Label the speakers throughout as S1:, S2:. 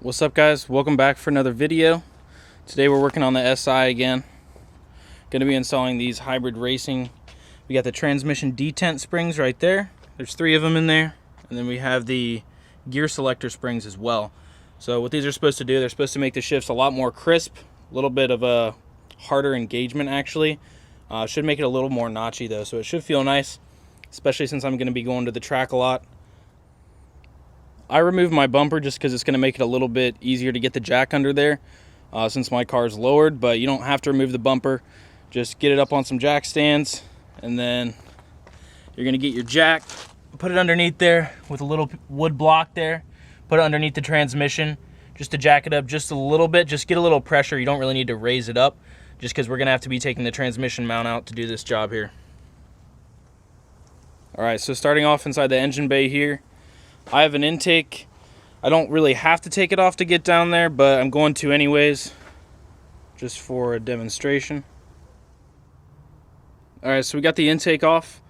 S1: What's up, guys? Welcome back for another video. Today we're working on the SI again. Going to be installing these hybrid racing. We got the transmission detent springs right there. There's 3 of them in there. And then we have the gear selector springs as well. So what these are supposed to do, they're supposed to make the shifts a lot more crisp, a little bit of a harder engagement actually. Should make it a little more notchy though, so it should feel nice, especially since I'm going to be going to the track a lot. I removed my bumper just because it's going to make it a little bit easier to get the jack under there since my car is lowered, but you don't have to remove the bumper. Just get it up on some jack stands, and then you're going to get your jack, put it underneath there with a little wood block there, put it underneath the transmission just to jack it up just a little bit. Just get a little pressure. You don't really need to raise it up just because we're going to have to be taking the transmission mount out to do this job here. Alright, so starting off inside the engine bay here, I have an intake. I don't really have to take it off to get down there, but I'm going to anyways, just for a demonstration. Alright, so we got the intake off.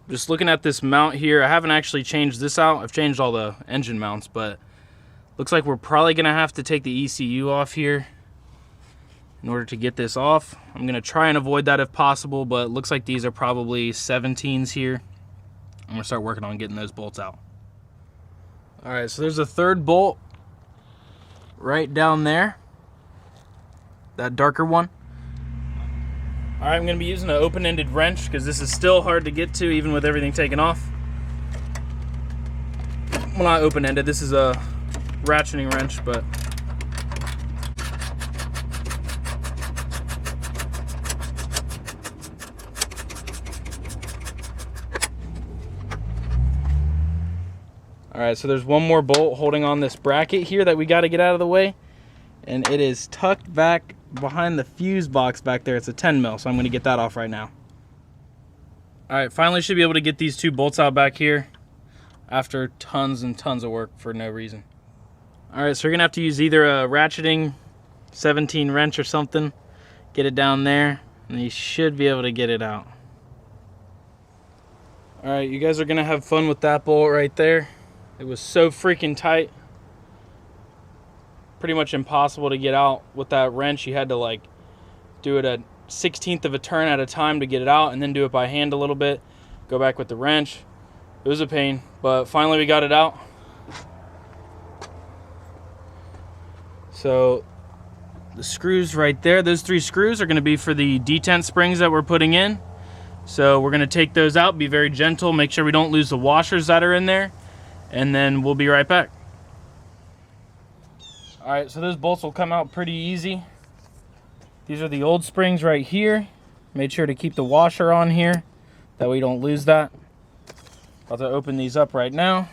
S1: Just looking at this mount here, I haven't actually changed this out. I've changed all the engine mounts, but looks like we're probably going to have to take the ECU off here in order to get this off. I'm going to try and avoid that if possible, but it looks like these are probably 17s here. I'm going to start working on getting those bolts out. Alright, so there's a 3rd bolt right down there, that darker one. Alright, I'm going to be using an open-ended wrench because this is still hard to get to even with everything taken off. Well, not open-ended, this is a ratcheting wrench, but alright, so there's one more bolt holding on this bracket here that we got to get out of the way, and it is tucked back behind the fuse box back there. It's a 10 mil, so I'm going to get that off right now. Alright, finally should be able to get these 2 bolts out back here after tons and tons of work for no reason. Alright, so we're going to have to use either a ratcheting 17 wrench or something, get it down there, and you should be able to get it out. Alright, you guys are going to have fun with that bolt right there. It was so freaking tight. Pretty much impossible to get out with that wrench. You had to like do it a 1/16 of a turn at a time to get it out, and then do it by hand a little bit. Go back with the wrench. It was a pain, but finally we got it out. So the screws right there, those 3 screws are going to be for the detent springs that we're putting in. So we're going to take those out, be very gentle, make sure we don't lose the washers that are in there, and then we'll be right back. Alright, so those bolts will come out pretty easy. These are the old springs right here. Made sure to keep the washer on here, that way you don't lose that. About to open these up right now.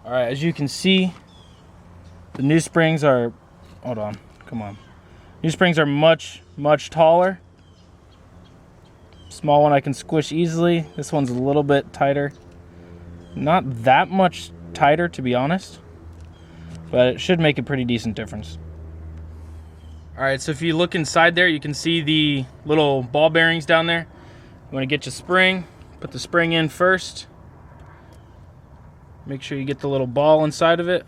S1: Alright, as you can see, the new springs are, hold on, come on. New springs are much, much taller. Small one I can squish easily. This one's a little bit tighter. Not that much tighter, to be honest, but it should make a pretty decent difference. Alright, so if you look inside there, you can see the little ball bearings down there. You want to get your spring, put the spring in first. Make sure you get the little ball inside of it.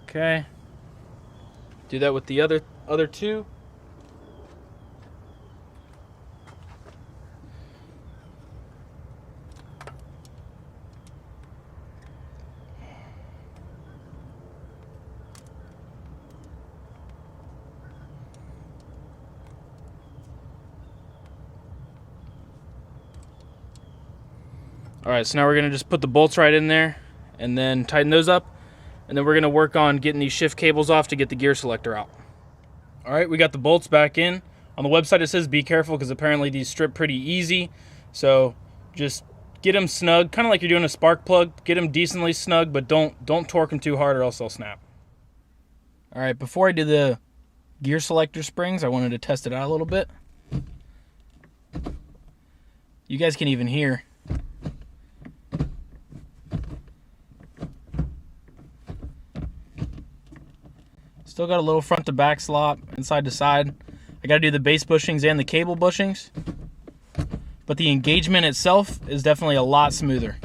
S1: Okay. Do that with the other 2. Alright, so now we're going to just put the bolts right in there and then tighten those up. And then we're going to work on getting these shift cables off to get the gear selector out. Alright, we got the bolts back in. On the website it says be careful because apparently these strip pretty easy. So just get them snug, kind of like you're doing a spark plug. Get them decently snug, but don't torque them too hard or else they'll snap. Alright, before I do the gear selector springs, I wanted to test it out a little bit. You guys can even hear. Still got a little front to back slop and side to side. I gotta do the base bushings and the cable bushings. But the engagement itself is definitely a lot smoother.